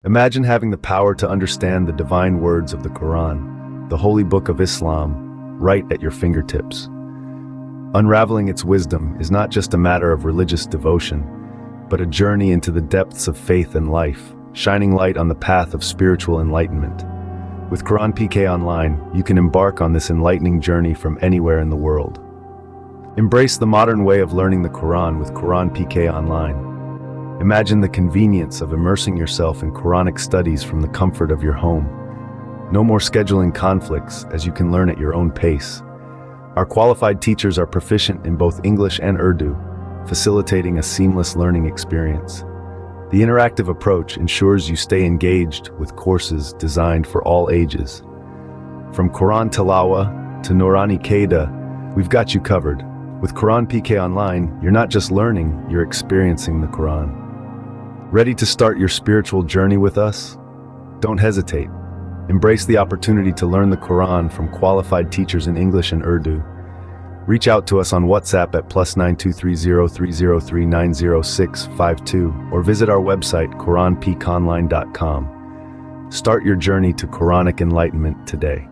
Imagine having the power to understand the divine words of the Quran, the holy book of Islam, right at your fingertips. Unraveling its wisdom is not just a matter of religious devotion, but a journey into the depths of faith and life, shining light on the path of spiritual enlightenment. With Quran PK Online, you can embark on this enlightening journey from anywhere in the world. Embrace the modern way of learning the Quran with Quran PK Online. Imagine the convenience of immersing yourself in Quranic studies from the comfort of your home. No more scheduling conflicts, as you can learn at your own pace. Our qualified teachers are proficient in both English and Urdu, facilitating a seamless learning experience. The interactive approach ensures you stay engaged with courses designed for all ages. From Quran Tilawa to Noorani Qaeda, we've got you covered. With Quran PK Online, you're not just learning, you're experiencing the Quran. Ready to start your spiritual journey with us? Don't hesitate. Embrace the opportunity to learn the Quran from qualified teachers in English and Urdu. Reach out to us on WhatsApp at +923030390652 or visit our website quranpeakonline.com. Start your journey to Quranic enlightenment today.